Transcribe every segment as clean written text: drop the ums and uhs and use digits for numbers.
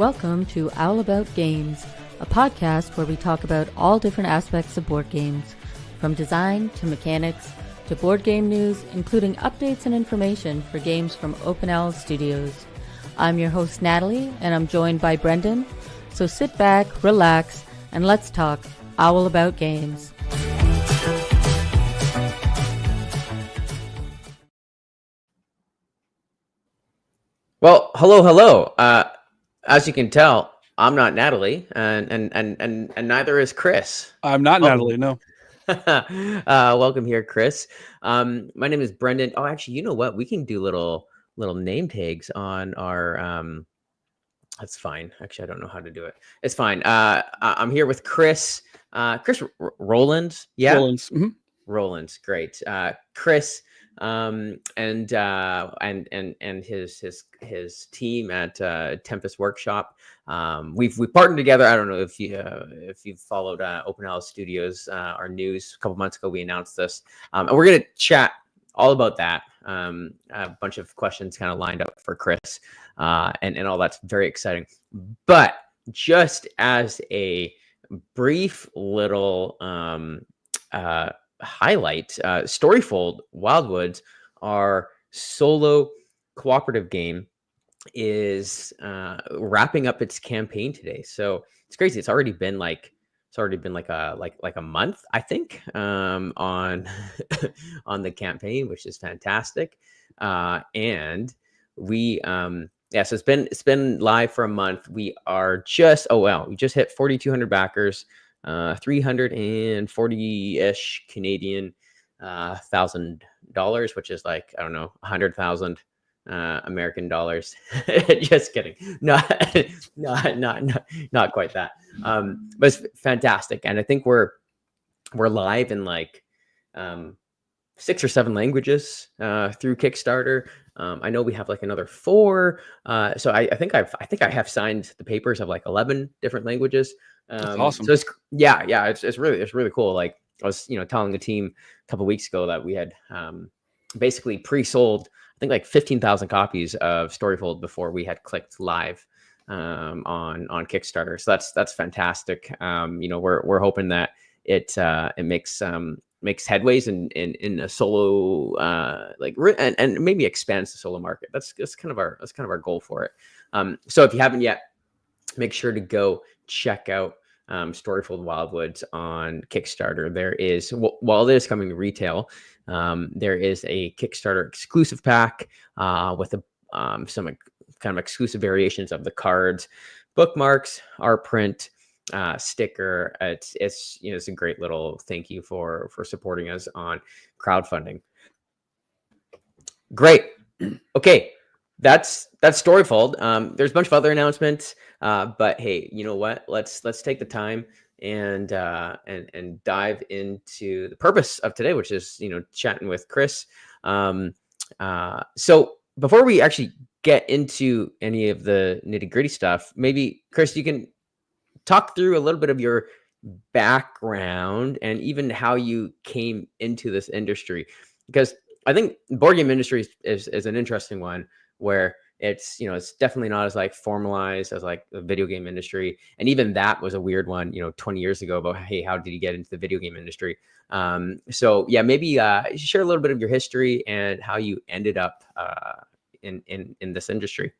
Welcome to Owl About Games, a podcast where we talk about all different aspects of board games, from design to mechanics to board game news, including updates and information for games from Open Owl Studios. I'm your host, Natalie, and I'm joined by Brendan. So sit back, relax, and let's talk Owl About Games. Well, hello. As you can tell, I'm not Natalie, and neither is Chris. I'm not Natalie. No. Welcome here, Chris. My name is Brendan. Oh, actually, you know what? We can do little name tags on our. That's fine. Actually, I don't know how to do it. It's fine. I'm here with Chris. Chris Rowlands. Yeah. Rowlands. Mm-hmm. Rowlands. Great. Chris. And his team at Tempest Workshop. We've partnered together. I don't know if you've followed Open Owl Studios, our news a couple months ago. We announced this, and we're gonna chat all about that. A bunch of questions kind of lined up for Chris, and all that's very exciting. But just as a brief little highlight, Storyfold Wildwoods, our solo cooperative game, is wrapping up its campaign today. So it's crazy. It's already been like a month, I think, on on the campaign, which is fantastic. And we so it's been live for a month. We are just we just hit 4,200 backers. 340-ish Canadian $1,000, which is like, I don't know, 100,000 American dollars. Just kidding. Not quite that. But it's fantastic. And I think we're live in like 6 or 7 languages through Kickstarter. I know we have like another 4. So I think I have signed the papers of like 11 different languages. That's awesome. So it's really cool. Like I was, telling the team a couple of weeks ago that we had basically pre-sold, I think, like 15,000 copies of Storyfold before we had clicked live on Kickstarter. So that's fantastic. We're hoping that it makes headways in a solo and maybe expands the solo market. That's kind of our goal for it. So if you haven't yet, make sure to go check out Storyfold Wildwoods on Kickstarter. There is, while it is coming to retail, there is a Kickstarter exclusive pack with some kind of exclusive variations of the cards, bookmarks, art print, sticker. It's a great little thank you for supporting us on crowdfunding. Great. Okay. That's Storyfold. There's a bunch of other announcements, but hey, you know what? Let's take the time and dive into the purpose of today, which is chatting with Chris. So before we actually get into any of the nitty-gritty stuff, maybe Chris, you can talk through a little bit of your background and even how you came into this industry, because I think board game industry is an interesting one, where it's definitely not as like formalized as like the video game industry. And even that was a weird one, 20 years ago, about, hey, how did you get into the video game industry? So yeah, maybe share a little bit of your history and how you ended up in this industry.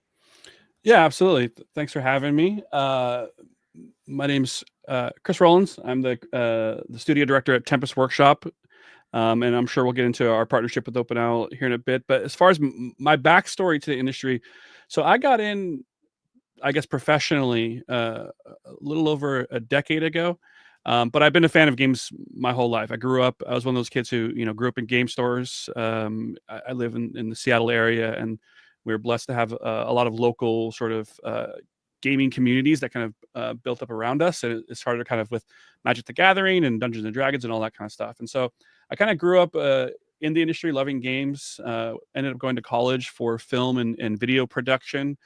Yeah, absolutely. Thanks for having me. My name's Chris Rowlands. I'm the studio director at Tempest Workshop. And I'm sure we'll get into our partnership with Open Owl here in a bit. But as far as my backstory to the industry, so I got in, I guess, professionally a little over a decade ago. But I've been a fan of games my whole life. I was one of those kids who, grew up in game stores. I live in the Seattle area, and we were blessed to have a lot of local sort of gaming communities that kind of built up around us. And it started kind of with Magic the Gathering and Dungeons and Dragons and all that kind of stuff. And so I kind of grew up in the industry, loving games, ended up going to college for film and video production.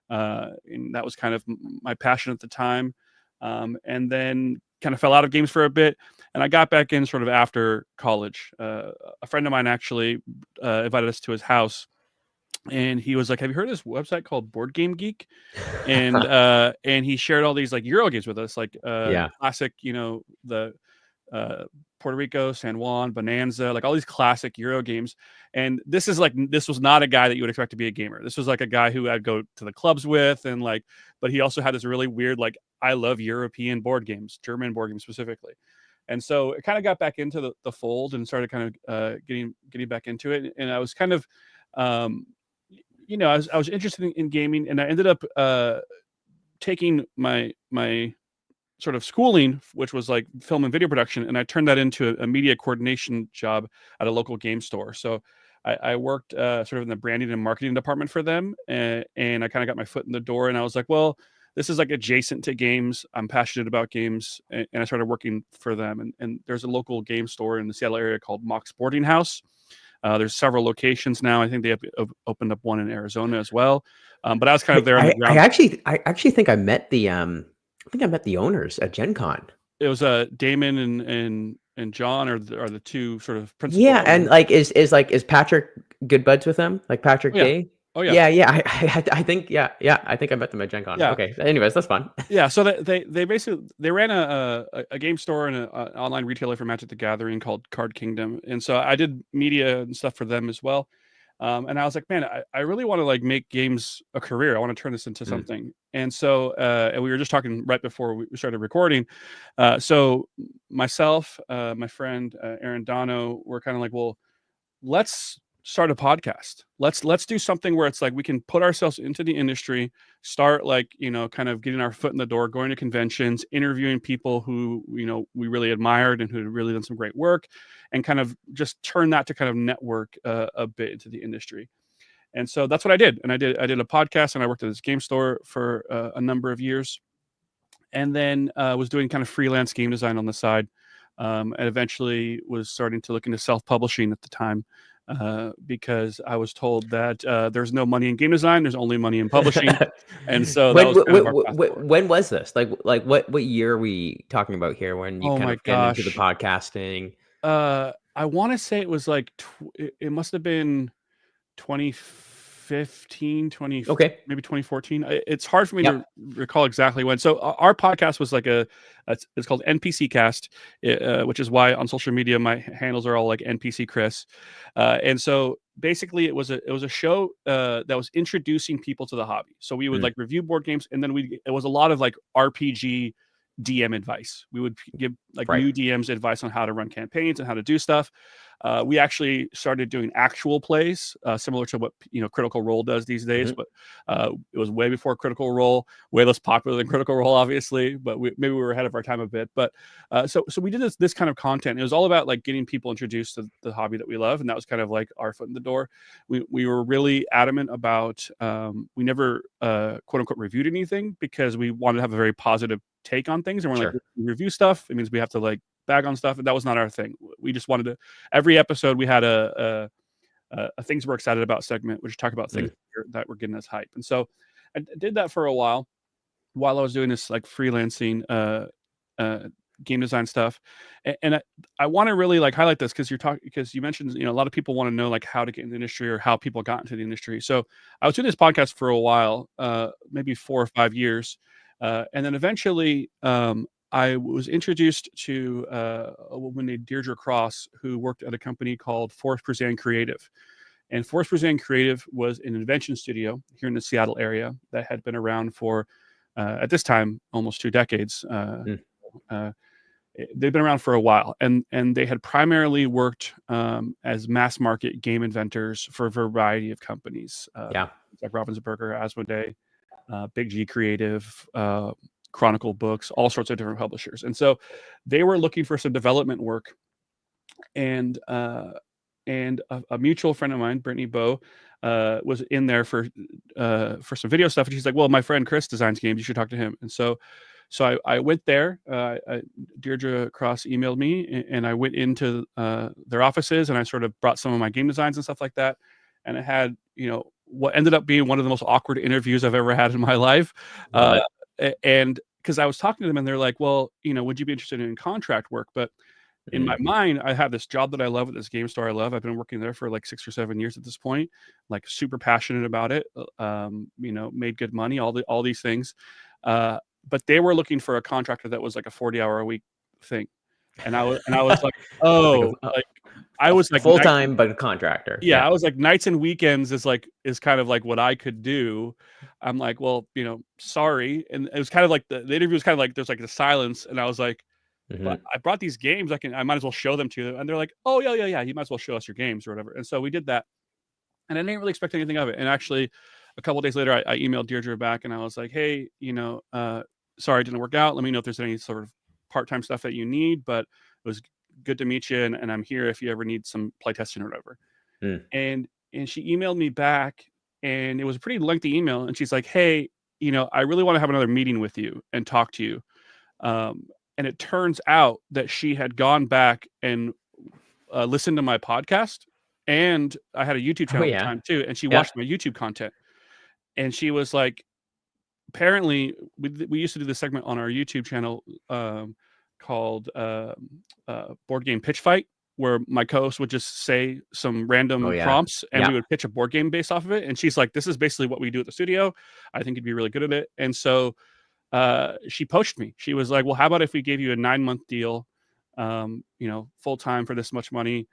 And that was kind of my passion at the time. And then kind of fell out of games for a bit. And I got back in sort of after college. A friend of mine actually invited us to his house and he was like, "Have you heard of this website called Board Game Geek?" And he shared all these like Euro games with us, like Yeah. classic, the Puerto Rico, San Juan, Bonanza, like all these classic Euro games. And this was not a guy that you would expect to be a gamer. This was like a guy who I'd go to the clubs with, and like, but he also had this really weird, like, I love European board games, German board games specifically. And so it kind of got back into the fold and started kind of getting back into it. And I was kind of, I was interested in gaming, and I ended up taking my sort of schooling, which was like film and video production, and I turned that into a media coordination job at a local game store. So I worked sort of in the branding and marketing department for them, and I kind of got my foot in the door, and I was like, well, this is like adjacent to games. I'm passionate about games, and I started working for them. And there's a local game store in the Seattle area called Mock Sporting House. There's several locations now. I think they have opened up one in Arizona as well. But I was kind of there on the ground. I actually think I met the owners at Gen Con. It was Damon and John are the two sort of principal. Yeah, owners. And like is Patrick good buds with them? Like Patrick Day? Oh yeah. Yeah. I think I think I met them at Gen Con. Yeah. Okay. Anyways, that's fun. Yeah. So they basically ran a game store and an online retailer for Magic the Gathering called Card Kingdom, and so I did media and stuff for them as well. And I was like, man, I really want to like make games a career. I want to turn this into something. And so, and we were just talking right before we started recording. So myself, my friend, Aaron Dono, we're kind of like, well, let's start a podcast. Let's do something where it's like, we can put ourselves into the industry, start like, kind of getting our foot in the door, going to conventions, interviewing people who, we really admired and who had really done some great work, and kind of just turn that to kind of network a bit into the industry. And so that's what I did. And I did a podcast, and I worked at this game store for a number of years, and then was doing kind of freelance game design on the side, and eventually was starting to look into self-publishing at the time. Because I was told that there's no money in game design, there's only money in publishing. And so when was this? Like what year are we talking about here when you kind of get into the podcasting? I want to say it was like it must have been 2015, maybe 2014. It's hard for me to recall exactly when. So our podcast was like it's called NPC Cast, which is why on social media my handles are all like NPC Chris. And so basically it was a show that was introducing people to the hobby. So we would like review board games, and then it was a lot of like RPG DM advice. We would give like new DMs advice on how to run campaigns and how to do stuff. We actually started doing actual plays, similar to what Critical Role does these days, but it was way before Critical Role, way less popular than Critical Role, obviously. But maybe we were ahead of our time a bit. But so we did this kind of content. It was all about like getting people introduced to the hobby that we love, and that was kind of like our foot in the door. We were really adamant about we never quote unquote reviewed anything, because we wanted to have a very positive take on things, and we're like, we review stuff, it means we have to like bag on stuff, and that was not our thing. We just wanted to, every episode we had a things we're excited about segment, which talk about things that were getting us hype. And so I did that for a while I was doing this like freelancing game design stuff. And I want to really like highlight this because you mentioned, a lot of people want to know like how to get in the industry or how people got into the industry. So I was doing this podcast for a while, maybe 4 or 5 years. And then eventually I was introduced to a woman named Deirdre Cross, who worked at a company called Forest Preserve Creative. And Forest Preserve Creative was an invention studio here in the Seattle area that had been around for, at this time, almost 2 decades. They've been around for a while, and they had primarily worked as mass market game inventors for a variety of companies. Like Ravensburger, Asmodee, Big G Creative, Chronicle Books, all sorts of different publishers. And so they were looking for some development work, and a mutual friend of mine, Brittany Bowe, was in there for some video stuff, and she's like, well, my friend Chris designs games, you should talk to him. And so I went there. Deirdre Cross emailed me, and I went into their offices, and I sort of brought some of my game designs and stuff like that. And I had, what ended up being one of the most awkward interviews I've ever had in my life. And because I was talking to them, and they're like, well, would you be interested in contract work? But in my mind, I have this job that I love at this game store I love. I've been working there for like 6 or 7 years at this point, like super passionate about it. Made good money, all these things. But they were looking for a contractor that was like a 40-hour a week thing. And I was like, oh, like I was like full time, but a contractor. Yeah, I was like nights and weekends is kind of like what I could do. I'm like, well, sorry. And it was kind of like the interview was kind of like there's like a silence, and I was like, but I brought these games. I might as well show them to you. And they're like, oh yeah. You might as well show us your games or whatever. And so we did that, and I didn't really expect anything of it. And actually, a couple of days later, I emailed Deirdre back, and I was like, hey, sorry it didn't work out. Let me know if there's any sort of part-time stuff that you need, but it was good to meet you, and I'm here if you ever need some playtesting or whatever. And she emailed me back, and it was a pretty lengthy email, and she's like, hey, I really want to have another meeting with you and talk to you. And it turns out that she had gone back and listened to my podcast, and I had a YouTube channel at the time too, and she watched my YouTube content, and she was like, apparently we used to do this segment on our YouTube channel called Board Game Pitch Fight, where my co-host would just say some random prompts, and we would pitch a board game based off of it. And she's like, this is basically what we do at the studio. I think you'd be really good at it. And so she poached me. She was like, well, how about if we gave you a 9-month deal, full time for this much money?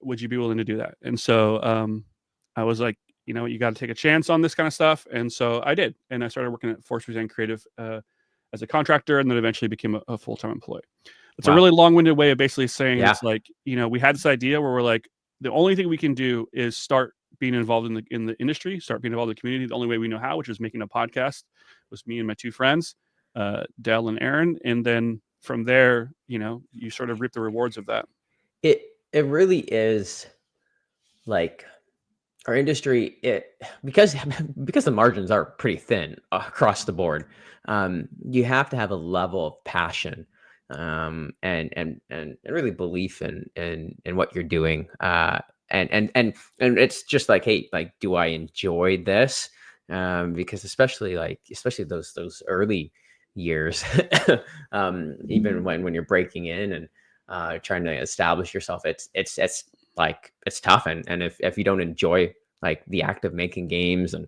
Would you be willing to do that? And so I was like, you got to take a chance on this kind of stuff. And so I did. And I started working at Force Design Creative as a contractor, and then eventually became a full-time employee. It's a really long-winded way of basically saying it's like, we had this idea where we're like, the only thing we can do is start being involved in the industry, start being involved in the community. The only way we know how, which was making a podcast, was me and my 2 friends, Dell and Aaron. And then from there, you sort of reap the rewards of that. It really is like our industry, because the margins are pretty thin across the board. You have to have a level of passion and really belief in what you're doing. And it's just like, hey, like, do I enjoy this? Because especially those early years, even when you're breaking in and trying to establish yourself, it's like, it's tough. And if you don't enjoy like the act of making games and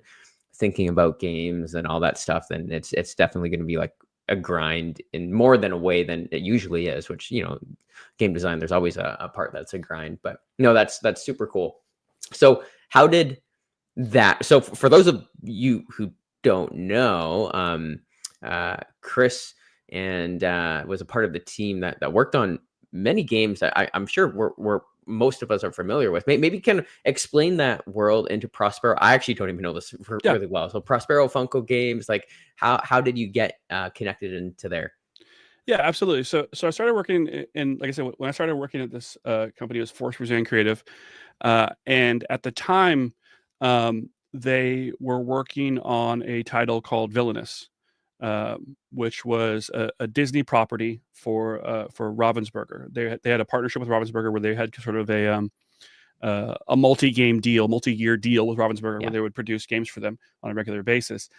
thinking about games and all that stuff, then it's definitely going to be like a grind in more than a way than it usually is, which, game design, there's always a part that's a grind, but that's super cool. So how did that, so for those of you who don't know, Chris and was a part of the team that worked on many games that I'm sure we're most of us are familiar with. Maybe can explain that world into Prospero. I actually don't even know this really well. So Prospero Funko games, like how did you get connected into there? Yeah, absolutely. So I started working in, like I said, when I started working at this company, it was Force Design Creative. And at the time, they were working on a title called Villainous, which was a Disney property for Ravensburger. They had a partnership with Ravensburger where they had sort of a multi-year deal with Ravensburger, where they would produce games for them on a regular basis.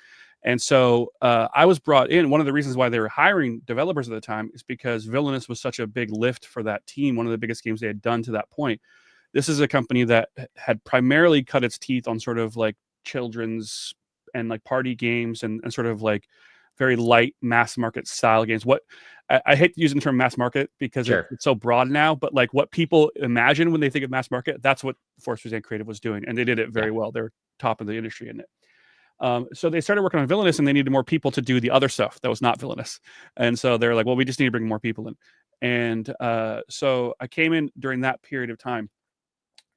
And so I was brought in. One of the reasons why they were hiring developers at the time is because Villainous was such a big lift for that team, one of the biggest games they had done to that point. This is a company that had primarily cut its teeth on sort of like children's and like party games and sort of like very light mass market style games. What I hate using the term mass market because it's so broad now, but like what people imagine when they think of mass market, that's what Force Design Creative was doing. And they did it very well. They're top of the industry in it. So they started working on Villainous, and they needed more people to do the other stuff that was not Villainous. And so they're like, well, we just need to bring more people in. And so I came in during that period of time.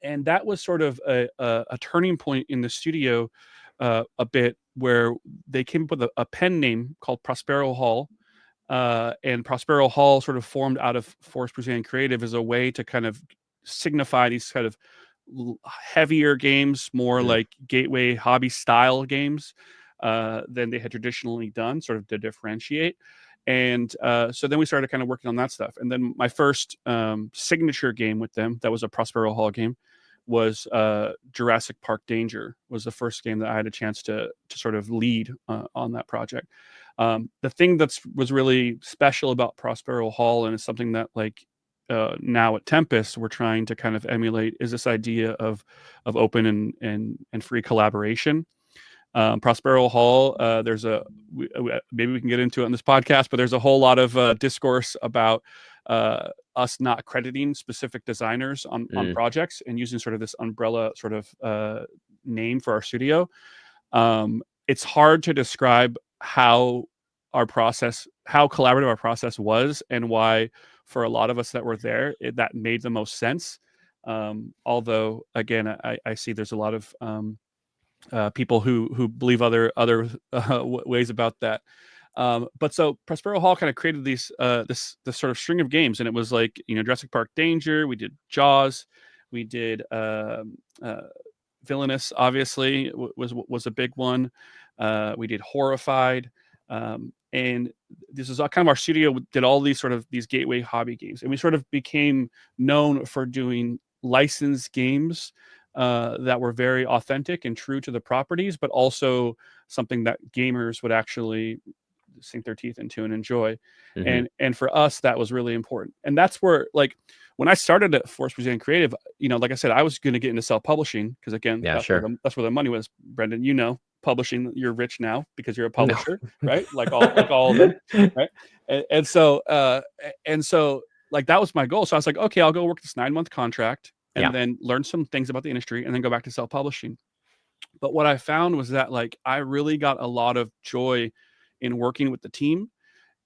And that was sort of a turning point in the studio a bit, where they came up with a pen name called Prospero Hall. And Prospero Hall sort of formed out of Force Design Creative as a way to kind of signify these kind of heavier games, more like gateway hobby style games than they had traditionally done, sort of to differentiate. And so then we started kind of working on that stuff. And then my first signature game with them, that was a Prospero Hall game, was Jurassic Park Danger. Was the first game that I had a chance to sort of lead on that project. The thing was really special about Prospero Hall, and it's something that like now at Tempest, we're trying to kind of emulate is this idea of open and free collaboration. Prospero Hall, there's maybe we can get into it on this podcast, but there's a whole lot of discourse about us not crediting specific designers on projects and using sort of this umbrella sort of name for our studio. It's hard to describe how collaborative our process was, and why for a lot of us that were there, that made the most sense. Although again, I see there's a lot of people who believe other ways about that. But so Prospero Hall kind of created this sort of string of games, and it was like, Jurassic Park Danger, we did Jaws, we did Villainous, obviously was a big one. We did Horrified, and this is kind of our studio did all these gateway hobby games, and we sort of became known for doing licensed games that were very authentic and true to the properties, but also something that gamers would actually sink their teeth into and enjoy. And for us, that was really important. And that's where, like, when I started at Force Museum Creative, like I said, I was going to get into self-publishing because, again, that's where the money was. Brendan, publishing, you're rich now because you're a publisher, right? Like all of them, right? And so like that was my goal. So I was like, okay, I'll go work this 9-month contract and then learn some things about the industry and then go back to self-publishing. But what I found was that, like, I really got a lot of joy in working with the team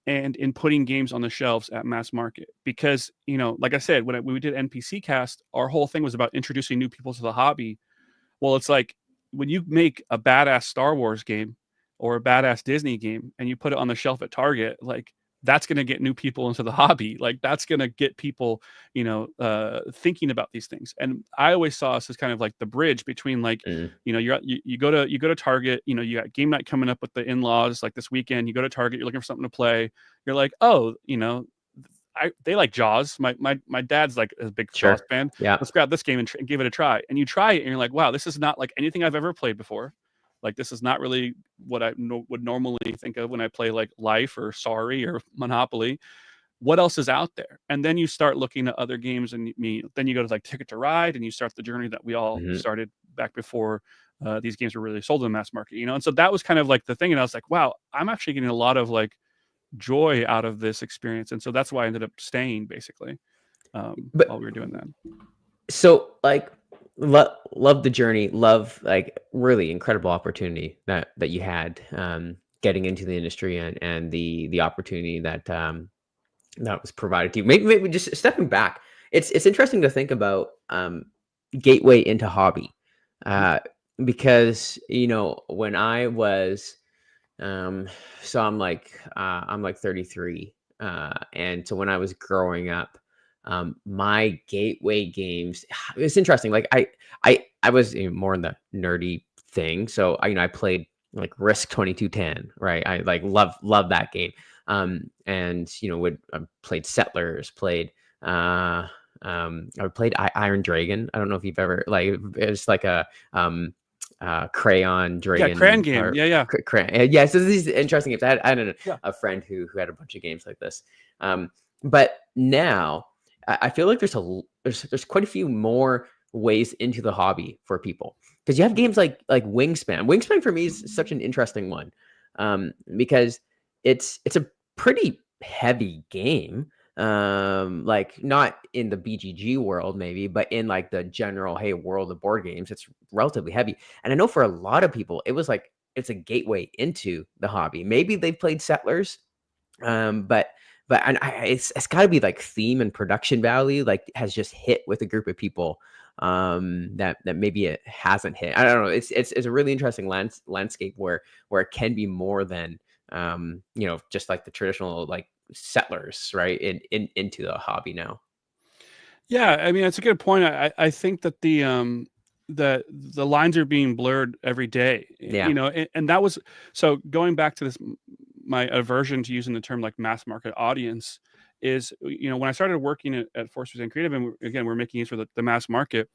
and in putting games on the shelves at mass market, because, like I said, when we did NPC Cast, our whole thing was about introducing new people to the hobby. Well, it's like when you make a badass Star Wars game or a badass Disney game and you put it on the shelf at Target, like, that's going to get new people into the hobby. Like, that's going to get people, thinking about these things. And I always saw us as kind of like the bridge between, like, you go to Target, you got game night coming up with the in-laws, like this weekend, you go to Target, you're looking for something to play. You're like, oh, they like Jaws. My dad's like a big Jaws fan. Yeah. Let's grab this game and give it a try. And you try it and you're like, wow, this is not like anything I've ever played before. Like, this is not really what I would normally think of when I play like Life or Sorry or Monopoly. What else is out there? And then you start looking at other games, and then you go to like Ticket to Ride, and you start the journey that we all started back before these games were really sold in the mass market, And so that was kind of like the thing. And I was like, wow, I'm actually getting a lot of like joy out of this experience. And so that's why I ended up staying, basically, while we were doing that. So, like, love the journey, love, like, really incredible opportunity that you had getting into the industry, and the opportunity that was provided to you. Maybe just stepping back, it's interesting to think about gateway into hobby, because when I was so I'm like 33, and so when I was growing up, my gateway games, it's interesting. Like, I was more in the nerdy thing. So I played like Risk 2210, right? I like love that game. And played Settlers, played I played Iron Dragon. I don't know if you've ever, like, it's like a crayon dragon. Yeah, crayon game. Yeah. Crayon. Yeah. So these interesting games. I had a friend who had a bunch of games like this. But now I feel like there's quite a few more ways into the hobby for people, because you have games like Wingspan. Wingspan for me is such an interesting one, because it's a pretty heavy game, like, not in the BGG world maybe, but in like the general world of board games, it's relatively heavy. And I know for a lot of people it was like it's a gateway into the hobby. Maybe they've played Settlers, but it's got to be like theme and production value, like, has just hit with a group of people that maybe it hasn't hit. I don't know. It's a really interesting landscape where it can be more than just like the traditional, like, Settlers, right, into the hobby now. Yeah, I mean, that's a good point. I think that the lines are being blurred every day. Yeah. And that was, so going back to this, my aversion to using the term like mass market audience is, when I started working at Force Museum Creative, and again, we're making it for the mass market,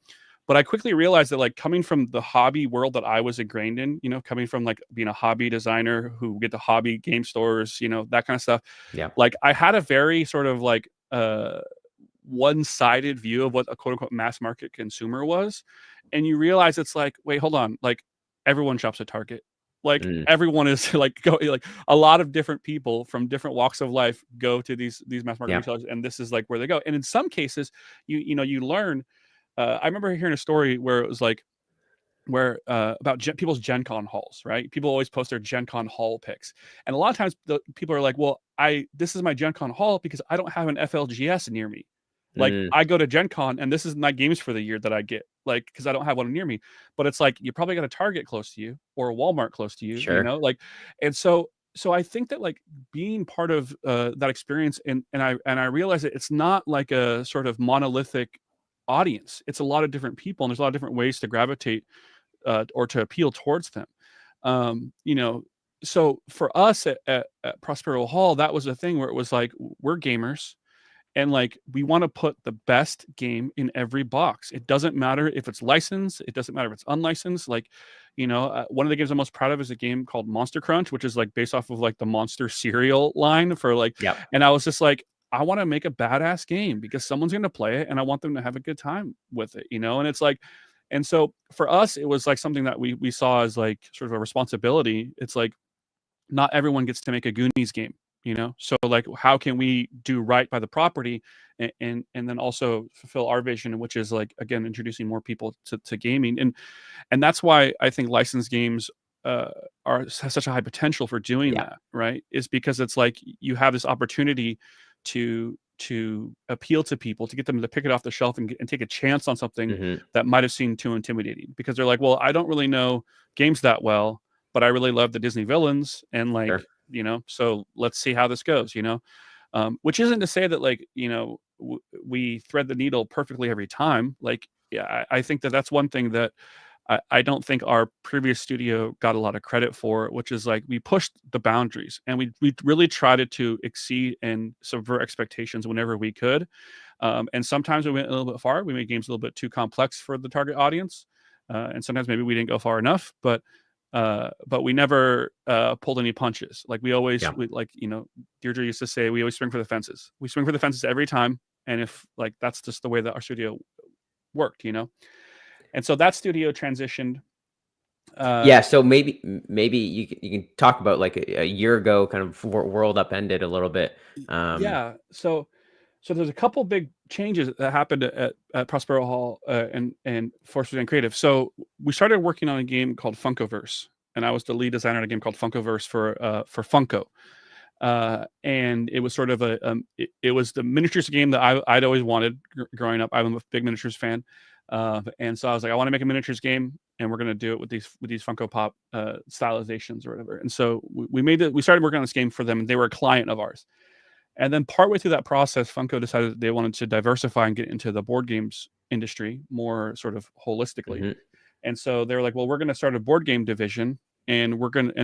but I quickly realized that, like, coming from the hobby world that I was ingrained in, coming from like being a hobby designer who get to hobby game stores, that kind of stuff. Yeah. Like, I had a very sort of like one-sided view of what a quote unquote mass market consumer was. And you realize it's like, wait, hold on. Like everyone shops at Target. Like everyone is like like a lot of different people from different walks of life go to these mass market retailers, and this is like where they go. And in some cases, you learn. I remember hearing a story where it was like about people's Gen Con hauls, right? People always post their Gen Con haul pics, and a lot of times the people are like, "Well, this is my Gen Con haul because I don't have an FLGS near me." Like I go to Gen Con and this is my games for the year that I get, like, because I don't have one near me. But it's like you probably got a Target close to you or a Walmart close to you, you know, like, and so I think that like being part of that experience, and I realize that it's not like a sort of monolithic audience. It's a lot of different people, and there's a lot of different ways to gravitate or to appeal towards them. You know, so for us at Prospero Hall, that was a thing where it was like, we're gamers. And like, we want to put the best game in every box. It doesn't matter if it's licensed. It doesn't matter if it's unlicensed. Like, you know, one of the games I'm most proud of is a game called Monster Crunch, which is like based off of like the Monster cereal line for like, and I was just like, I want to make a badass game because someone's going to play it and I want them to have a good time with it, you know? And it's like, and so for us, it was like something that we saw as like sort of a responsibility. It's like, not everyone gets to make a Goonies game, you know? So like, how can we do right by the property and then also fulfill our vision, which is like, again, introducing more people to gaming. And that's why I think licensed games have such a high potential for doing that, right? Is because it's like, you have this opportunity to appeal to people, to get them to pick it off the shelf and take a chance on something that might have seemed too intimidating, because they're like, well, I don't really know games that well, but I really love the Disney villains, and like, you know, so let's see how this goes, you know, which isn't to say that like, you know, we thread the needle perfectly every time. Like, yeah, I think that's one thing that I don't think our previous studio got a lot of credit for, which is like, we pushed the boundaries and we really tried to exceed and subvert expectations whenever we could. And sometimes we went a little bit far. We made games a little bit too complex for the target audience. And sometimes maybe we didn't go far enough, but we never pulled any punches. Like we always, like, you know, Deirdre used to say, we always swing for the fences. We swing for the fences every time. And if like, that's just the way that our studio worked, you know? And so that studio transitioned. So maybe you can talk about like a year ago, kind of world upended a little bit. So there's a couple big changes that happened at Prospero Hall and Force and Creative. So we started working on a game called Funkoverse, and I was the lead designer on a game called Funkoverse for Funko. And it was sort of it was the miniatures game that I'd always wanted growing up. I'm a big miniatures fan. And so I was like, I want to make a miniatures game, and we're going to do it with these Funko Pop stylizations or whatever. And so we started working on this game for them, and they were a client of ours. And then partway through that process, Funko decided that they wanted to diversify and get into the board games industry more sort of holistically. And so they were like, well, we're going to start a board game division, and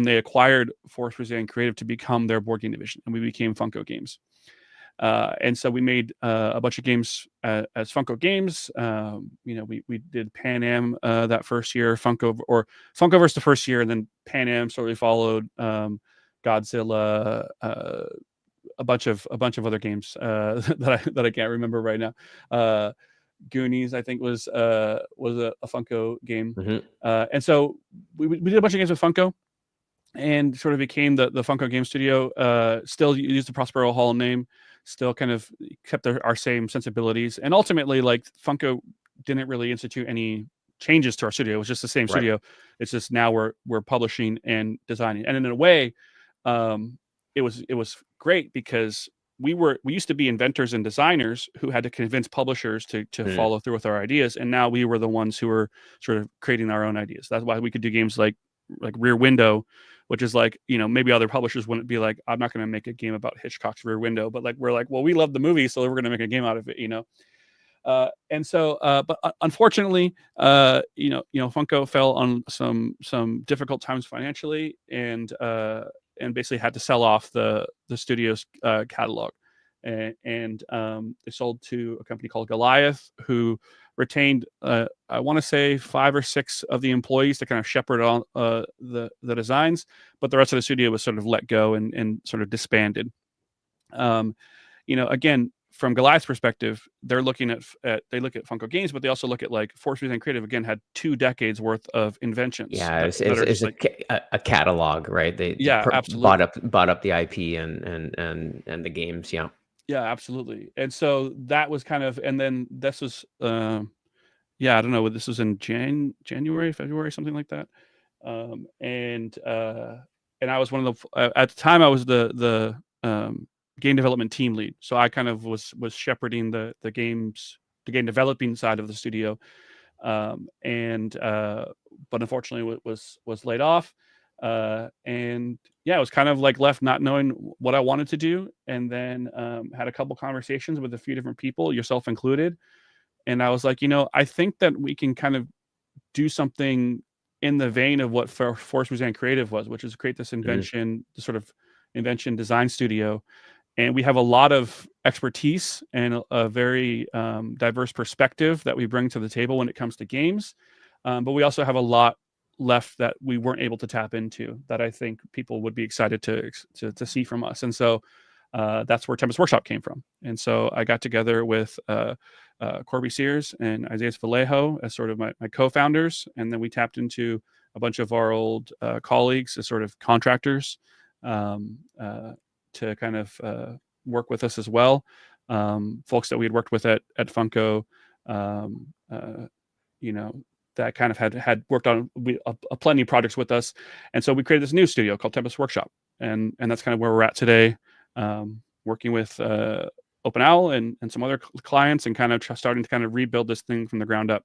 they acquired Force and Creative to become their board game division, and we became Funko Games. And so we made a bunch of games as Funko Games. You know, we did Pan Am that first year, Funkoverse the first year, and then Pan Am slowly followed, Godzilla, a bunch of other games that I can't remember right now. Goonies, I think, was a Funko game. And so we did a bunch of games with Funko, and sort of became the Funko Game Studio. Still used the Prospero Hall name, still kind of kept our same sensibilities. And ultimately, like, Funko didn't really institute any changes to our studio. It was just the same studio. It's just now we're publishing and designing. And in a way, it was great because we used to be inventors and designers who had to convince publishers to follow through with our ideas. And now we were the ones who were sort of creating our own ideas. That's why we could do games like Rear Window, which is like, you know, maybe other publishers wouldn't be like, I'm not going to make a game about Hitchcock's Rear Window, but like, we're like, well, we love the movie, so we're going to make a game out of it, you know? And so, but unfortunately, you know, Funko fell on some difficult times financially, and basically had to sell off the studio's catalog, and they sold to a company called Goliath, who retained I want to say 5 or 6 of the employees to kind of shepherd on the designs, but the rest of the studio was sort of let go and sort of disbanded. You know, again, from Goliath's perspective, they're looking at they look at Funko Games, but they also look at like Force Design Creative again had 2 decades worth of inventions. Yeah, that are it's just like, a catalog, right? They yeah, bought absolutely. up the IP and the games. Yeah. Yeah, absolutely. And so that was kind of, and then this was, yeah, I don't know, this was in January, February, something like that. And I was one of the, at the time I was the game development team lead. So I kind of was shepherding the game developing side of the studio. But unfortunately was laid off. And yeah, it was kind of like left not knowing what I wanted to do. And then had a couple conversations with a few different people, yourself included. And I was like, I think that we can kind of do something in the vein of what Force Design Creative was, which is create this invention, this sort of invention design studio. And we have a lot of expertise and a very diverse perspective that we bring to the table when it comes to games. But we also have a lot left that we weren't able to tap into that I think people would be excited to see from us. And so that's where Tempest Workshop came from. And so I got together with Corby Sears and Isaiah Vallejo as sort of my co-founders. And then we tapped into a bunch of our old colleagues as sort of contractors to kind of work with us as well. Folks that we had worked with at Funko, that kind of had worked on plenty of projects with us. And so we created this new studio called Tempest Workshop. And that's kind of where we're at today, working with Open Owl and some other clients and kind of starting to kind of rebuild this thing from the ground up.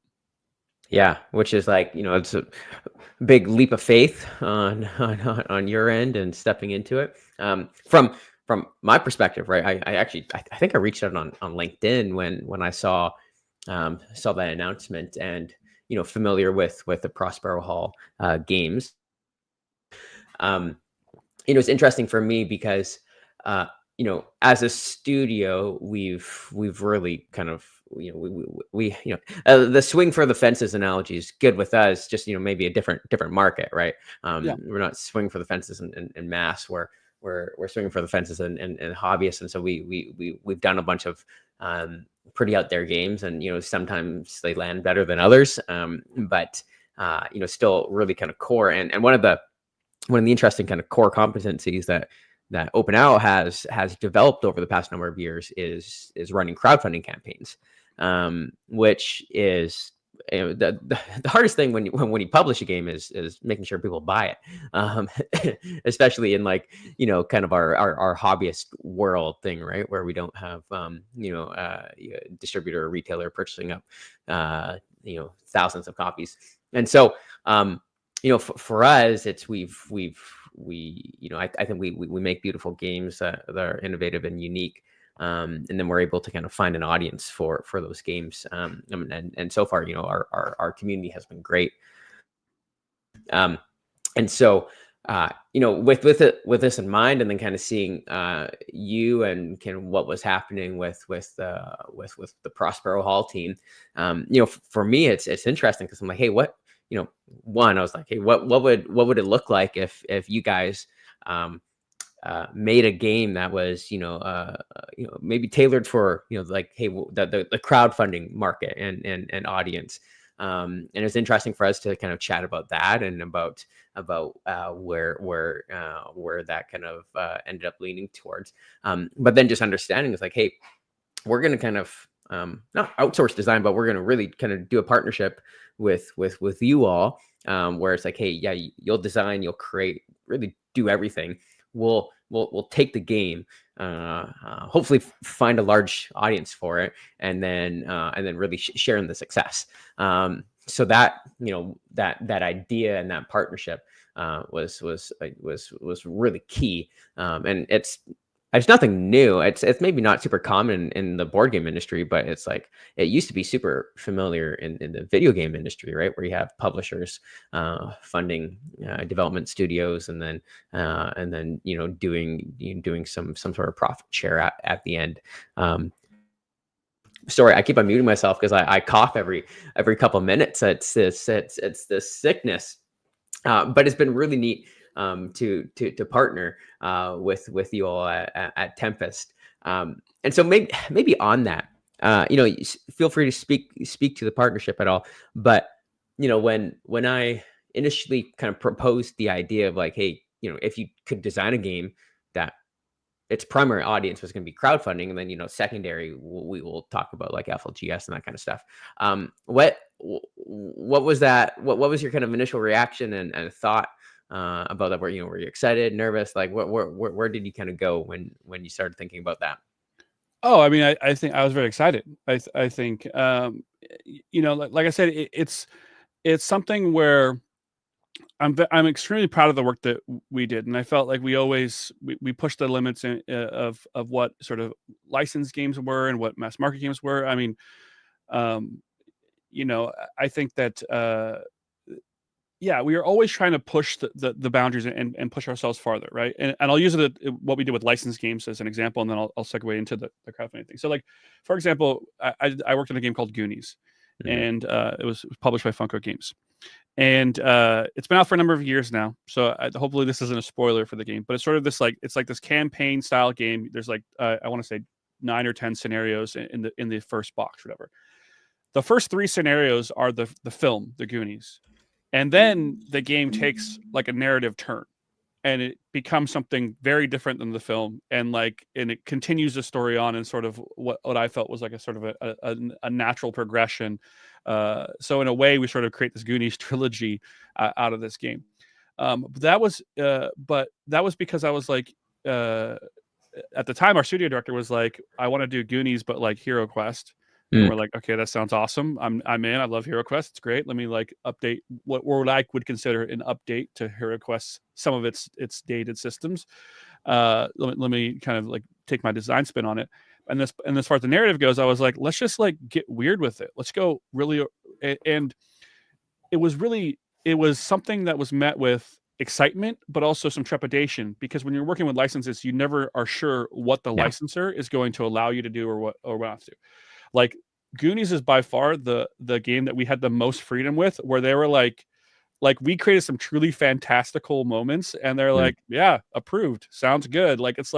Yeah, which is like, it's a big leap of faith on your end and stepping into it. From my perspective, right? I think I reached out on LinkedIn when I saw that announcement and familiar with the Prospero Hall games. It's interesting for me because as a studio, we've really kind of we the swing for the fences analogy is good with us, just maybe a different market, right? We're not swinging for the fences in mass, we're swinging for the fences and hobbyists, and so we've done a bunch of pretty out there games, and sometimes they land better than others, but still really kind of core, and one of the interesting kind of core competencies that Open Owl has developed over the past number of years is running crowdfunding campaigns, which is the hardest thing when you publish a game is making sure people buy it, especially in like kind of our hobbyist world thing, right, where we don't have distributor or retailer purchasing up thousands of copies. And so for us, it's I think we make beautiful games that are innovative and unique, and then we're able to kind of find an audience for those games, and so far our community has been great, and so with this in mind, and then kind of seeing you and kind of what was happening with the Prospero Hall team, for me it's interesting because I'm like, hey, what one, I was like, hey, what would it look like if you guys made a game that was maybe tailored for like, hey, the crowdfunding market and audience, and it's interesting for us to kind of chat about that and about where that kind of ended up leaning towards, but then just understanding is like, hey, we're going to kind of not outsource design, but we're going to really kind of do a partnership with you all, where it's like, hey, yeah, you'll design, you'll create, really do everything. We'll take the game, hopefully find a large audience for it, and then really share in the success. So that that idea and that partnership was really key, and it's nothing new. It's maybe not super common in the board game industry, but it's like it used to be super familiar in the video game industry, right? Where you have publishers funding development studios, and then doing some sort of profit share at the end. Sorry, I keep on muting myself because I cough every couple of minutes. It's this sickness, but it's been really neat to partner with you all at Tempest. And so maybe on that, feel free to speak to the partnership at all. But when I initially kind of proposed the idea of like, hey, if you could design a game that its primary audience was going to be crowdfunding, and then secondary we will talk about like FLGS and that kind of stuff. What was that? What was your kind of initial reaction and thought about that? Were you excited, nervous? Like where did you kind of go when you started thinking about that? Oh, I mean, I think I was very excited. I think like I said, it's something where I'm extremely proud of the work that we did, and I felt like we pushed the limits of what sort of licensed games were and what mass market games were. I mean, I think that we are always trying to push the boundaries and push ourselves farther, right? And I'll use what we did with licensed games as an example, and then I'll segue into the crowdfunding thing. So, like for example, I worked on a game called Goonies, and it was published by Funko Games. And it's been out for a number of years now, so hopefully this isn't a spoiler for the game. But it's sort of this this campaign style game. There's I want to say 9 or 10 scenarios in the first box, whatever. The first 3 scenarios are the film, the Goonies, and then the game takes like a narrative turn, and it becomes something very different than the film, and it continues the story on in sort of what I felt was like a sort of a natural progression. So in a way, we sort of create this Goonies trilogy out of this game. But that was because I was like, at the time, our studio director was like, I want to do Goonies, but like Hero Quest. And we're like, okay, that sounds awesome. I'm in. I love Hero Quest. It's great. Let me update what I would consider an update to Hero Quest, some of its dated systems. Let me kind of take my design spin on it. And as far as the narrative goes, I was like, let's just get weird with it. Let's go really. And it was something that was met with excitement, but also some trepidation, because when you're working with licenses, you never are sure what the licensor is going to allow you to do or what not to do. Like Goonies is by far the game that we had the most freedom with, where they were like we created some truly fantastical moments, and they're like, yeah, approved, sounds good. It's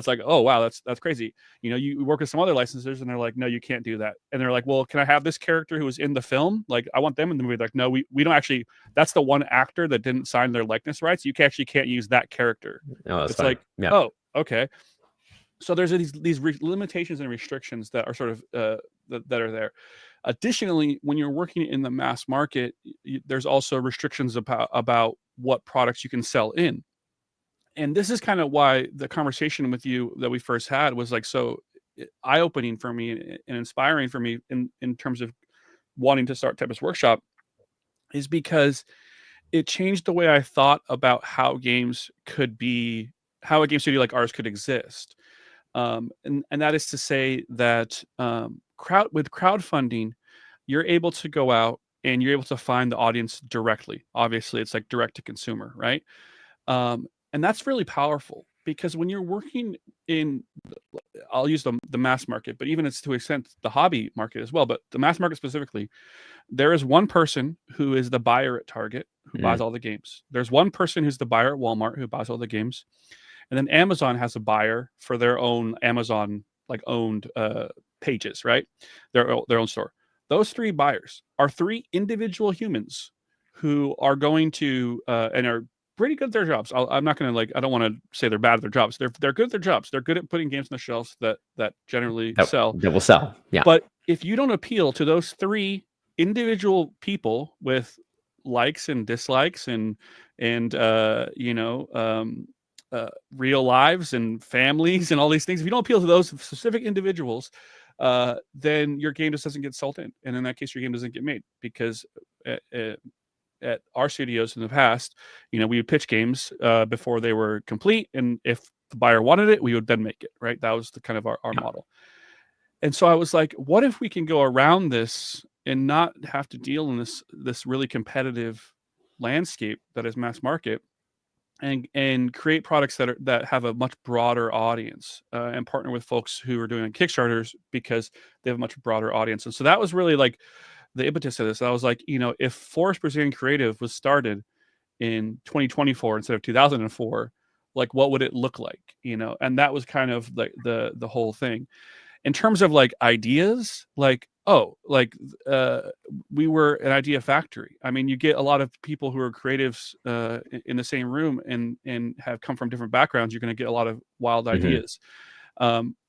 like, oh wow, that's crazy. You work with some other licensors, and they're like, no, you can't do that. And they're like, well, can I have this character who was in the film? Like, I want them in the movie. Like, no, we don't actually. That's the one actor that didn't sign their likeness rights. You can't use that character. No, that's it's fine. like, oh, okay. So there's these limitations and restrictions that are sort of that are there. Additionally, when you're working in the mass market, there's also restrictions about what products you can sell in. And this is kind of why the conversation with you that we first had was so eye-opening for me and inspiring for me in terms of wanting to start Tempest Workshop, is because it changed the way I thought about how a game studio like ours could exist. And that is to say that with crowdfunding, you're able to go out and you're able to find the audience directly. Obviously, it's like direct to consumer, right? And that's really powerful, because when you're working in, I'll use the mass market, but even it's to an extent the hobby market as well, but the mass market specifically, there is one person who is the buyer at Target who buys all the games. There's one person who's the buyer at Walmart who buys all the games. And then Amazon has a buyer for their own Amazon owned pages, right? Their own store. Those 3 buyers are 3 individual humans who are going to and are pretty good at their jobs. I'm not going to I don't want to say they're bad at their jobs. They're good at their jobs. They're good at putting games on the shelves that generally sell. That will sell. Yeah. But if you don't appeal to those 3 individual people with likes and dislikes and real lives and families and all these things, if you don't appeal to those specific individuals, then your game just doesn't get sold in, and in that case your game doesn't get made. Because at our studios in the past, we would pitch games before they were complete, and if the buyer wanted it, we would then make it, right? That was the kind of our model. And so I was like, what if we can go around this and not have to deal in this really competitive landscape that is mass market, and create products that have a much broader audience, and partner with folks who are doing Kickstarters because they have a much broader audience. And so that was really the impetus of this. I was like, if Forest Brazilian Creative was started in 2024 instead of 2004, Like, what would it look like? And that was kind of the whole thing. In terms of like ideas, like, we were an idea factory. I mean, you get a lot of people who are creatives in the same room and have come from different backgrounds. You're going to get a lot of wild ideas.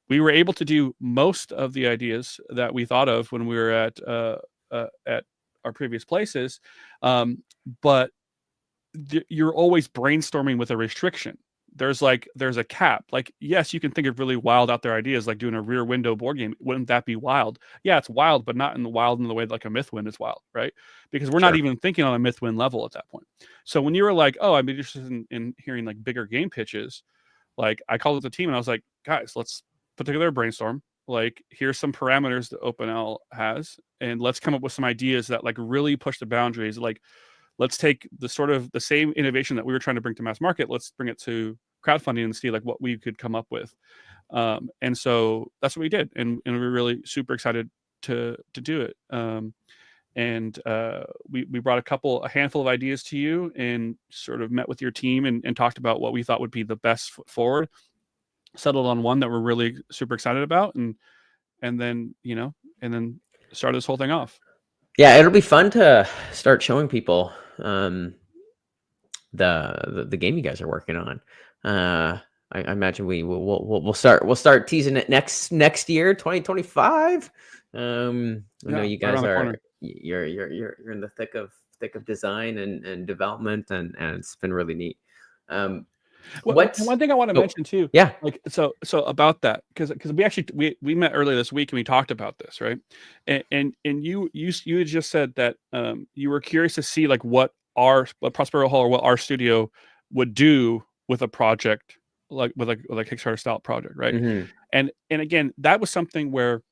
We were able to do most of the ideas that we thought of when we were at our previous places, but you're always brainstorming with a restriction. There's a cap. Like, yes, you can think of really wild out there ideas, like doing a Rear Window board game. Wouldn't that be wild? Yeah, it's wild, but not in the way that like a Mythwind is wild, right? Because we're not even thinking on a Mythwind level at that point. So when you were like, oh, I'm interested in hearing like bigger game pitches, like I called up the team and I was like, guys, let's put together a brainstorm. Like, here's some parameters that OpenL has, and let's come up with some ideas that like really push the boundaries. Like, let's take the sort of the same innovation that we were trying to bring to mass market. Let's bring it to crowdfunding and see like what we could come up with. And so that's what we did. And we were really super excited to do it. And we brought a handful of ideas to you and sort of met with your team and talked about what we thought would be the best foot forward, settled on one that we're really super excited about. And then started this whole thing off. Yeah, it'll be fun to start showing people the game you guys are working on. I imagine we'll start teasing it next year, 2025. I know you guys are you're in the thick of design and development, and it's been really neat. One thing I want to mention too, yeah, like so about that, because we met earlier this week and we talked about this, right? And you had just said that you were curious to see like what Prospero Hall or what our studio would do with a project like with a Kickstarter style project, right? And again, that was something where